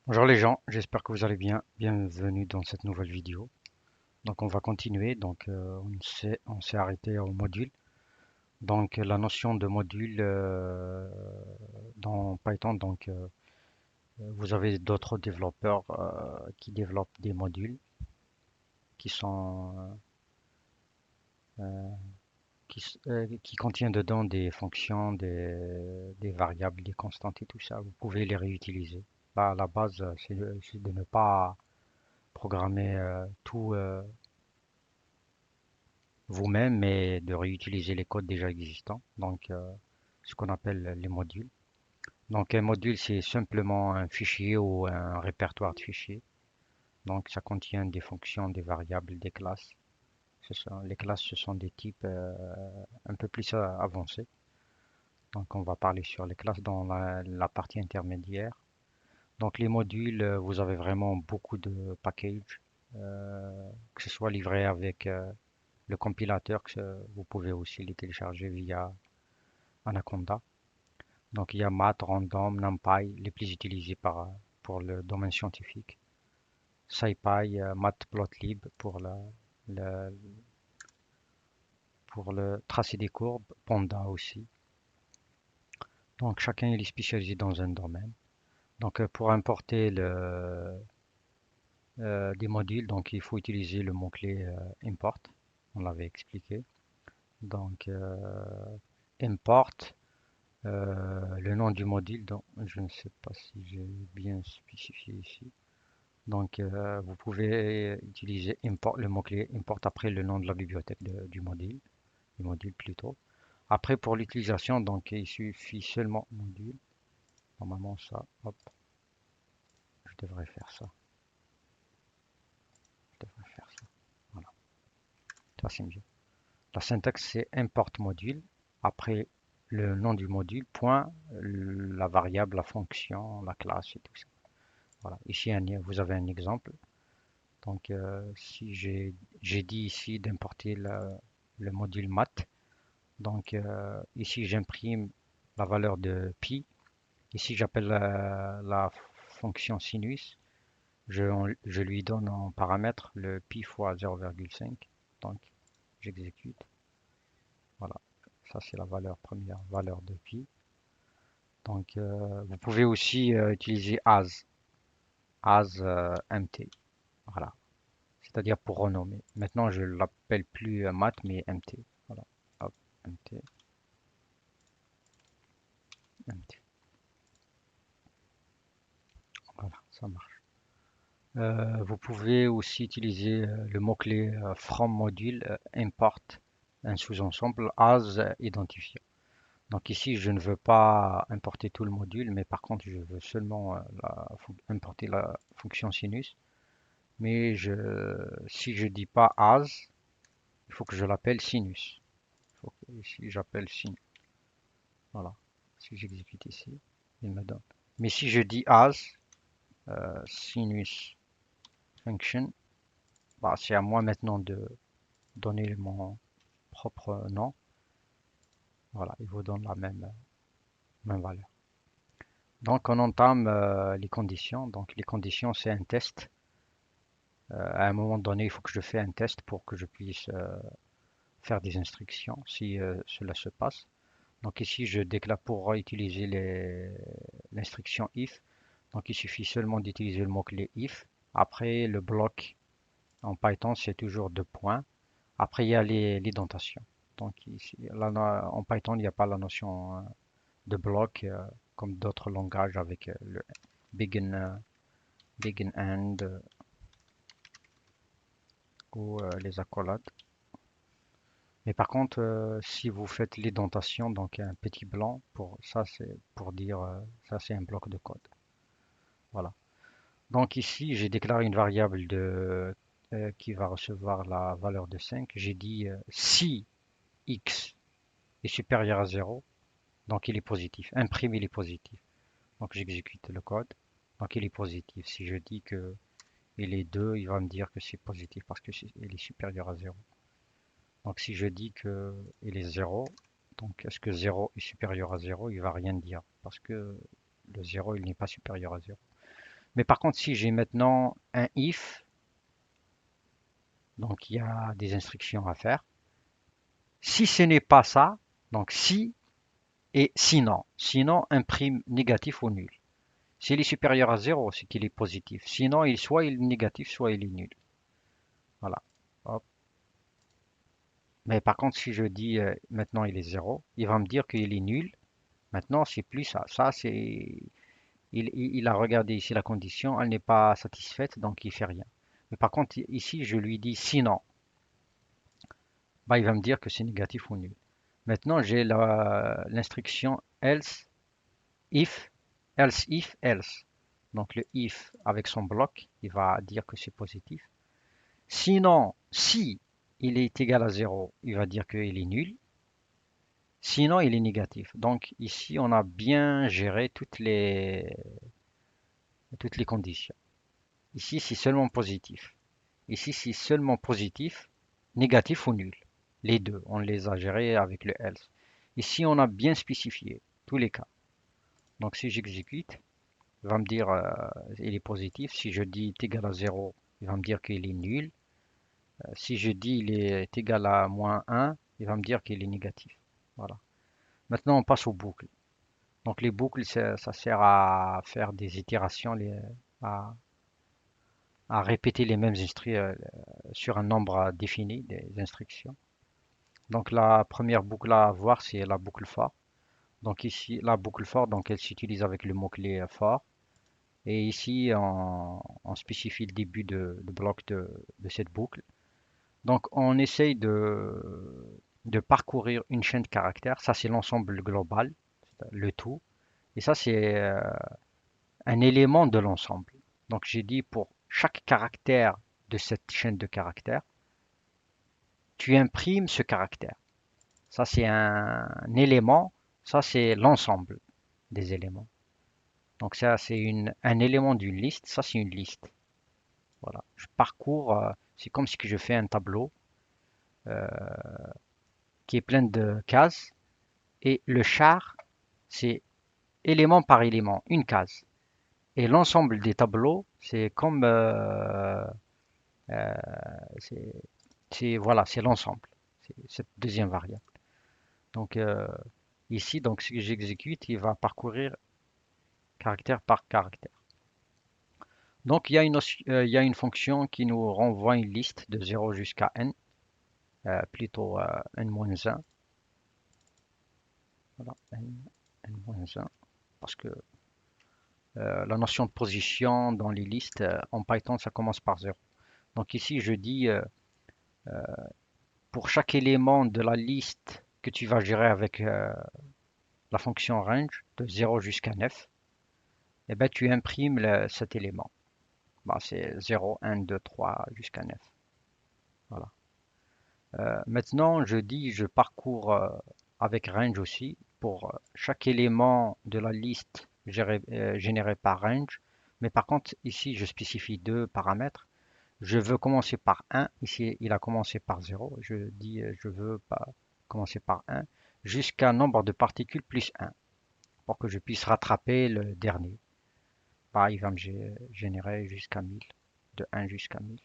Bonjour les gens, j'espère que vous allez bien. Bienvenue dans cette nouvelle vidéo. Donc on va continuer. On s'est arrêté au module. Donc la notion de module dans Python. Vous avez d'autres développeurs qui développent des modules qui sont qui contiennent dedans des fonctions, des variables, des constantes et tout ça. Vous pouvez les réutiliser. Là, la base, c'est de ne pas programmer tout vous-même, mais de réutiliser les codes déjà existants, ce qu'on appelle les modules. Donc un module, c'est simplement un fichier ou un répertoire de fichiers. Donc ça contient des fonctions, des variables, des classes. Les classes, ce sont des types un peu plus avancés. Donc on va parler sur les classes dans la partie intermédiaire. Donc les modules, vous avez vraiment beaucoup de packages, que ce soit livré avec le compilateur, vous pouvez aussi les télécharger via Anaconda. Donc il y a Math, Random, NumPy, les plus utilisés pour le domaine scientifique. SciPy, Matplotlib le- pour le tracé des courbes, Panda aussi. Donc chacun il est spécialisé dans un domaine. Pour importer des modules, donc il faut utiliser le mot-clé import. On l'avait expliqué. Donc import le nom du module, donc je ne sais pas si j'ai bien spécifié ici. Vous pouvez utiliser import, le mot-clé import après le nom de la bibliothèque du module plutôt. Après, pour l'utilisation, donc il suffit seulement module. Normalement, ça, hop, je devrais faire ça. Je devrais faire ça. Voilà, ça c'est mieux. La syntaxe, c'est import module. Après le nom du module, point, la variable, la fonction, la classe et tout ça. Voilà. Ici, vous avez un exemple. Si j'ai dit ici d'importer le module math, ici j'imprime la valeur de pi. Ici j'appelle la fonction sinus. Je lui donne en paramètre le pi fois 0,5. Donc j'exécute. Voilà, ça c'est la première valeur de pi. Vous pouvez aussi utiliser as mt. Voilà, c'est-à-dire pour renommer. Maintenant, je l'appelle plus math, mais MT. Voilà, hop, MT, MT. Voilà, ça marche. Vous pouvez aussi utiliser le mot-clé from module import un sous-ensemble as identifiant. Donc ici, je ne veux pas importer tout le module, mais par contre, je veux seulement importer la fonction sinus. Si je dis pas as, il faut que je l'appelle sinus. Ici, j'appelle sinus. Voilà. Si j'exécute ici, il me donne. Mais si je dis as sinus function, bah, c'est à moi maintenant de donner mon propre nom. Voilà, il vous donne la même valeur. Donc on entame les conditions. Donc les conditions, c'est un test. À un moment donné, il faut que je fasse un test pour que je puisse faire des instructions si cela se passe. Donc ici, je déclare pour utiliser l'instruction if. Donc il suffit seulement d'utiliser le mot-clé if. Après, le bloc en Python, c'est toujours deux points. Après, il y a l'indentation. Donc ici, là, en Python, il n'y a pas la notion de bloc comme d'autres langages avec le begin, begin end ou les accolades. Mais par contre, si vous faites l'indentation, donc un petit blanc, pour ça, c'est pour dire ça, c'est un bloc de code. Voilà. Donc ici, j'ai déclaré une variable qui va recevoir la valeur de 5. J'ai dit si x est supérieur à 0, donc il est positif. Imprime, il est positif. Donc j'exécute le code. Donc il est positif. Si je dis que il est 2, il va me dire que c'est positif parce que il est supérieur à 0. Donc si je dis que il est 0, donc est-ce que 0 est supérieur à 0? Il va rien dire parce que le 0 il n'est pas supérieur à 0. Mais par contre, si j'ai maintenant un if, donc il y a des instructions à faire. Si ce n'est pas ça, donc si et sinon. Sinon, imprime négatif ou nul. S'il est supérieur à 0, c'est qu'il est positif. Sinon, soit il est négatif, soit il est nul. Voilà. Hop. Mais par contre, si je dis maintenant il est 0, il va me dire qu'il est nul. Maintenant, c'est plus ça. Ça, c'est. Il a regardé ici la condition, elle n'est pas satisfaite, donc il fait rien. Mais par contre, ici, je lui dis sinon. Bah, il va me dire que c'est négatif ou nul. Maintenant, j'ai l'instruction if, else if, else. Donc le if avec son bloc, il va dire que c'est positif. Sinon, si il est égal à 0, il va dire qu'il est nul. Sinon, il est négatif. Donc ici, on a bien géré toutes les conditions. Ici, c'est seulement positif. Ici, c'est seulement positif, négatif ou nul. Les deux, on les a gérés avec le else. Ici, on a bien spécifié tous les cas. Donc si j'exécute, il va me dire il est positif. Si je dis est égal à 0, il va me dire qu'il est nul. Si je dis il est égal à moins 1, il va me dire qu'il est négatif. Voilà. Maintenant, on passe aux boucles. Donc les boucles, ça sert à faire des itérations, à, à répéter les mêmes instructions sur un nombre défini des instructions. Donc la première boucle à voir, c'est la boucle for. Donc ici, la boucle for, donc elle s'utilise avec le mot-clé for. Et ici, on spécifie le début de bloc de cette boucle. Donc on essaye de parcourir une chaîne de caractères. Ça, c'est l'ensemble global, le tout. Et ça, c'est un élément de l'ensemble. Donc j'ai dit pour chaque caractère de cette chaîne de caractères, tu imprimes ce caractère. Ça, c'est un élément. Ça, c'est l'ensemble des éléments. Donc ça, c'est un élément d'une liste. Ça, c'est une liste. Voilà. Je parcours, c'est comme si je fais un tableau euh, qui est plein de cases. Et le char, c'est élément par élément, une case. Et l'ensemble des tableaux, c'est comme euh, c'est voilà, c'est l'ensemble. C'est cette deuxième variable. Donc ici, donc si j'exécute, il va parcourir caractère par caractère. Donc il y a une fonction qui nous renvoie une liste de 0 jusqu'à n, plutôt n-1. Voilà, n-1, parce que la notion de position dans les listes en Python, ça commence par 0. Donc ici, je dis pour chaque élément de la liste que tu vas gérer avec la fonction range de 0 jusqu'à 9, eh ben, tu imprimes cet élément. Bah, c'est 0, 1, 2, 3 jusqu'à 9. Voilà. Maintenant, je parcours avec range aussi pour chaque élément de la liste généré par range. Mais par contre, ici, je spécifie deux paramètres. Je veux commencer par 1. Ici, il a commencé par 0. Je dis, je veux pas commencer par 1 jusqu'à nombre de particules plus 1 pour que je puisse rattraper le dernier. Bah, il va me générer jusqu'à 1000, de 1 jusqu'à 1000.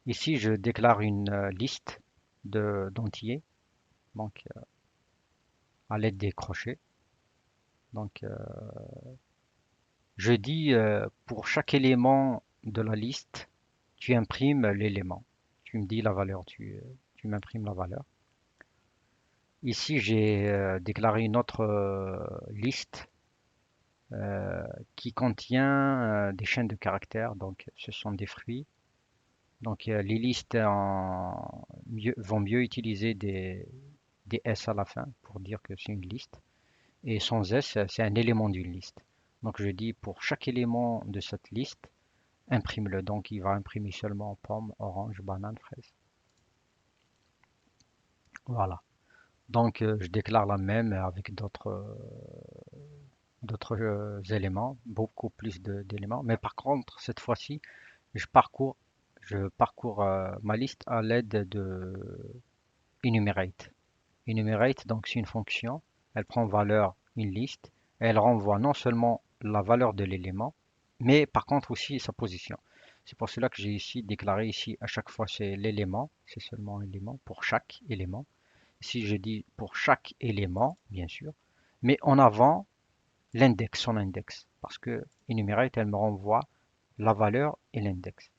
Ici, je déclare une liste d'entiers, donc à l'aide des crochets. Donc, je dis pour chaque élément de la liste, tu imprimes l'élément. Tu me dis la valeur, tu m'imprimes la valeur. Ici, j'ai déclaré une autre liste qui contient des chaînes de caractères. Donc, ce sont des fruits. Donc, les listes vont mieux utiliser des S à la fin pour dire que c'est une liste. Et sans S, c'est un élément d'une liste. Donc, je dis pour chaque élément de cette liste, imprime-le. Donc, il va imprimer seulement pomme, orange, banane, fraise. Voilà. Donc, je déclare la même avec d'autres éléments, beaucoup plus d'éléments. Mais par contre, cette fois-ci, je parcours ma liste à l'aide de enumerate. Enumerate, donc c'est une fonction, elle prend valeur une liste, et elle renvoie non seulement la valeur de l'élément, mais par contre aussi sa position. C'est pour cela que j'ai ici déclaré ici à chaque fois c'est l'élément, c'est seulement élément pour chaque élément. Si je dis pour chaque élément, bien sûr, mais en avant l'index, son index, parce que enumerate, elle me renvoie la valeur et l'index.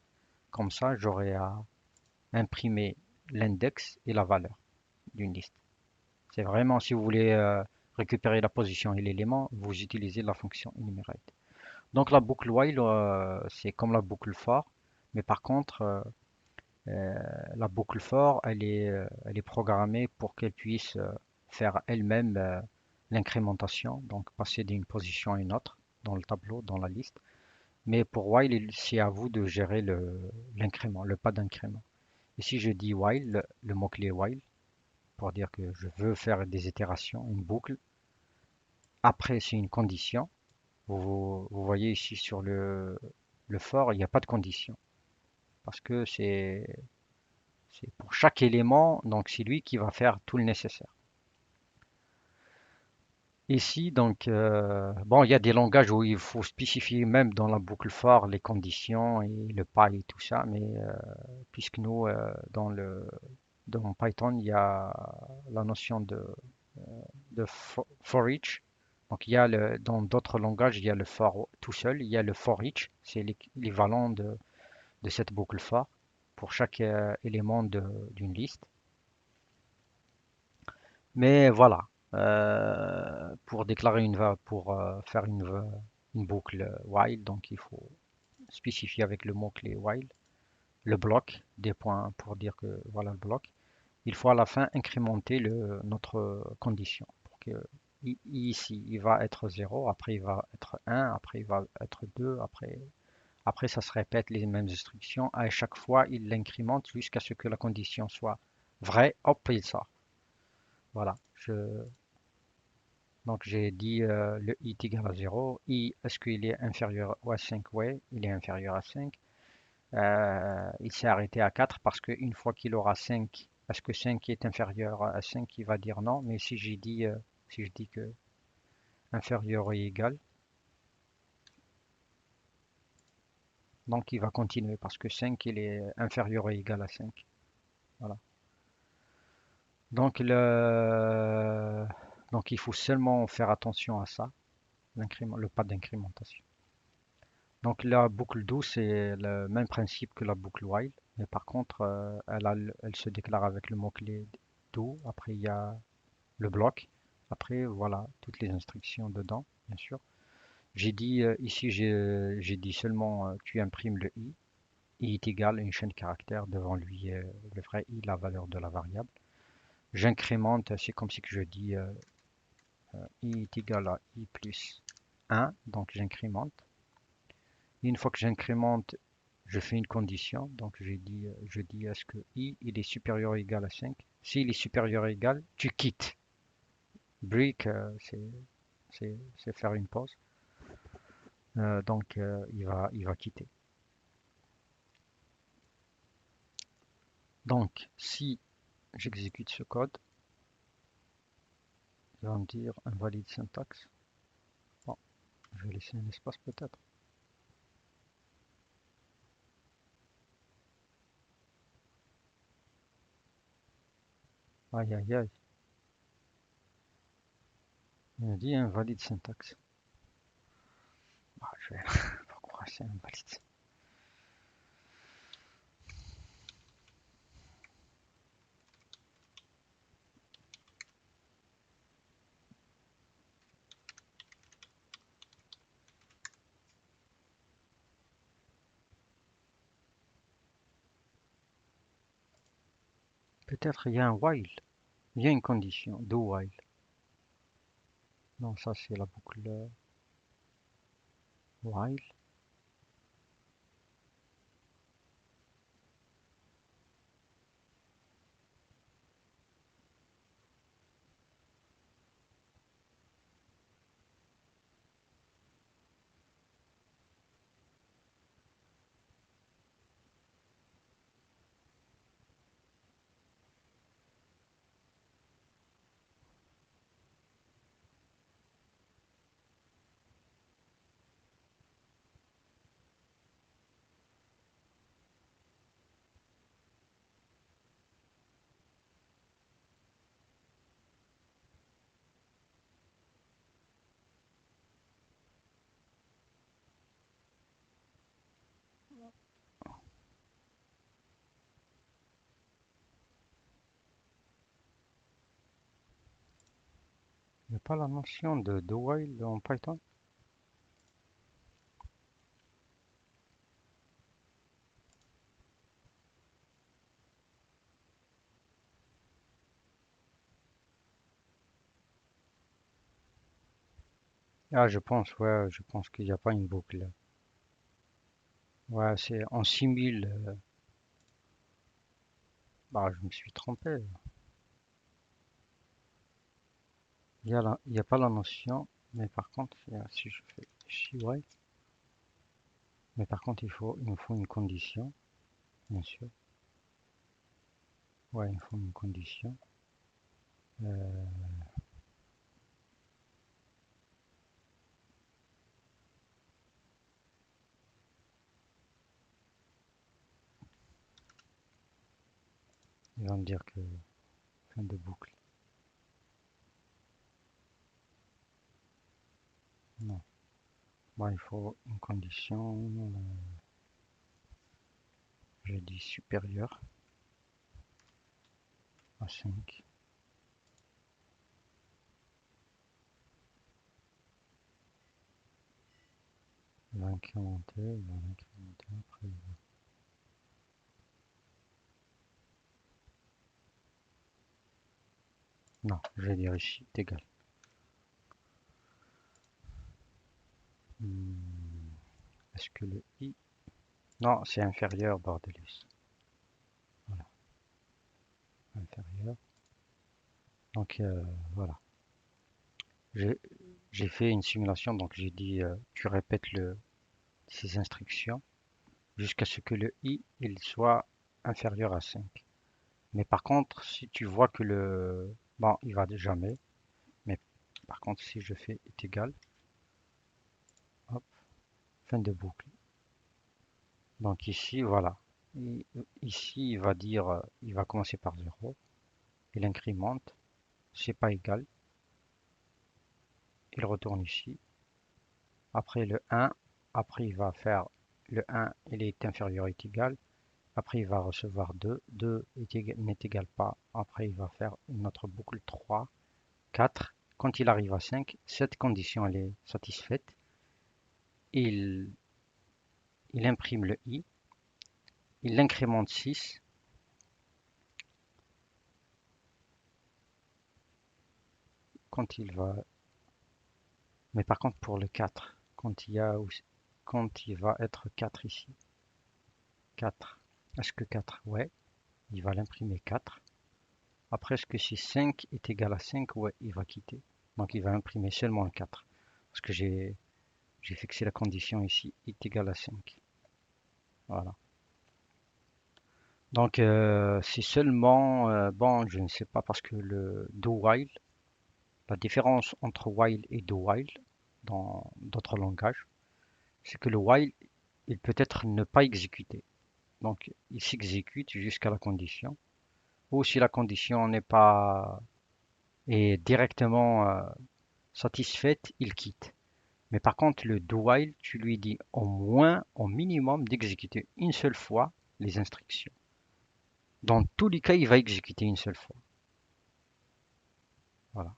Comme ça, j'aurai à imprimer l'index et la valeur d'une liste. C'est vraiment, si vous voulez récupérer la position et l'élément, vous utilisez la fonction enumerate. Donc la boucle while, c'est comme la boucle for, mais par contre, la boucle for, elle est programmée pour qu'elle puisse faire elle-même l'incrémentation, donc passer d'une position à une autre dans le tableau, dans la liste. Mais pour while, c'est à vous de gérer l'incrément, le pas d'incrément. Et si je dis while, le mot-clé while, pour dire que je veux faire des itérations, une boucle, après c'est une condition. Vous voyez ici sur le for, il n'y a pas de condition. Parce que c'est pour chaque élément, donc c'est lui qui va faire tout le nécessaire. Ici, donc, bon, il y a des langages où il faut spécifier même dans la boucle for les conditions et le pas et tout ça, mais puisque nous, dans Python, il y a la notion de for each. Donc, dans d'autres langages, il y a le for tout seul, il y a le for each, c'est l'équivalent de cette boucle for pour chaque élément d'une liste. Mais voilà, pour déclarer pour faire une boucle while, donc il faut spécifier avec le mot-clé while, le bloc, des points pour dire que voilà le bloc. Il faut à la fin incrémenter notre condition. Pour que ici, il va être 0, après il va être 1, après il va être 2, après ça se répète les mêmes instructions. À chaque fois, il l'incrémente jusqu'à ce que la condition soit vraie. Hop, il sort. Voilà. Donc j'ai dit le i est égal à 0. I, est-ce qu'il est inférieur à 5? Oui, il est inférieur à 5. Il s'est arrêté à 4 parce qu'une fois qu'il aura 5, est-ce que 5 est inférieur à 5? Il va dire non. Mais si je dis que inférieur ou égal, donc il va continuer parce que 5 il est inférieur ou égal à 5. Voilà. Donc, donc il faut seulement faire attention à ça, le pas d'incrémentation. Donc la boucle do, c'est le même principe que la boucle while, mais par contre, elle se déclare avec le mot-clé do. Après, il y a le bloc. Après, voilà, toutes les instructions dedans, bien sûr. J'ai dit ici, j'ai dit seulement tu imprimes le i. I est égal à une chaîne de caractères devant lui, le vrai i, la valeur de la variable. J'incrémente, c'est comme si que je dis i est égal à i plus 1, donc j'incrémente. Une fois que j'incrémente, je fais une condition. Donc je dis est-ce que i il est supérieur ou égal à 5? S'il est supérieur ou égal, tu quittes. Break, c'est faire une pause. Donc il va quitter. Donc si j'exécute ce code, il va me dire invalide syntaxe. Bon, je vais laisser un espace peut-être. Aïe aïe aïe. Il me dit invalide syntaxe. Ah, je vais... Pourquoi c'est invalide? Peut-être il y a un while. Il y a une condition, do while. Non, ça c'est la boucle while. a pas la notion de do while en Python? Ah, je pense, ouais, je pense qu'il n'y a pas une boucle. Ouais, c'est en 6000. Bah, je me suis trompé. Il y a pas la notion, mais par contre, si je fais ici, ouais, mais par contre, il me faut une condition, bien sûr. Ouais, il me faut une condition. Euh, il va me dire que fin de boucle. Non. Moi, il faut une condition, je dis supérieure à 5. Il va incrémenter, il va incrémenter après. Non, je vais dire ici, est égal. Hmm, Est-ce que le i... Non, c'est inférieur, bordelus. Voilà, inférieur. Donc, voilà. J'ai j'ai fait une simulation, donc j'ai dit, tu répètes ces instructions jusqu'à ce que le i il soit inférieur à 5. Mais par contre, si tu vois que le... Bon, il va jamais. Mais par contre, si je fais est égal, hop, fin de boucle. Donc ici, voilà. Ici, il va dire, il va commencer par 0. Il incrémente. C'est pas égal. Il retourne ici. Après le 1. Après, il va faire le 1, il est inférieur est égal. Après, il va recevoir 2. 2 n'est égal pas. Après, il va faire une autre boucle 3, 4. Quand il arrive à 5, cette condition elle est satisfaite. Il, il imprime le i. Il incrémente 6. Quand il va... Mais par contre, pour le 4, quand il va être 4 ici, 4. Est-ce que 4? Ouais, il va l'imprimer 4. Après, est-ce que si 5 est égal à 5? Ouais, il va quitter. Donc, il va imprimer seulement le 4. Parce que j'ai fixé la condition ici, est égal à 5. Voilà. Donc, c'est seulement, bon, je ne sais pas, parce que le do while, la différence entre while et do while dans d'autres langages, c'est que le while, il peut être ne pas exécuté. Donc, il s'exécute jusqu'à la condition. Ou si la condition n'est pas est directement satisfaite, il quitte. Mais par contre, le do while, tu lui dis au moins, au minimum, d'exécuter une seule fois les instructions. Dans tous les cas, il va exécuter une seule fois. Voilà.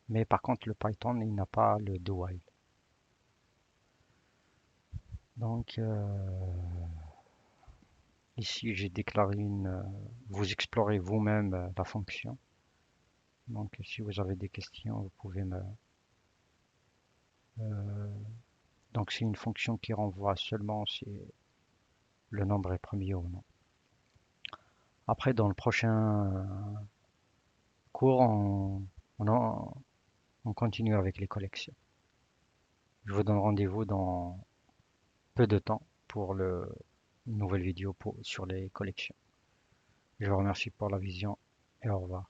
Mais par contre, le Python, il n'a pas le do while. Donc, ici, j'ai déclaré une. Vous explorez vous-même la fonction. Donc, si vous avez des questions, vous pouvez me. euh, donc, c'est une fonction qui renvoie seulement si le nombre est premier ou non. Après, dans le prochain cours, on continue avec les collections. Je vous donne rendez-vous dans peu de temps pour une nouvelle vidéo sur les collections. Je vous remercie pour la vision et au revoir.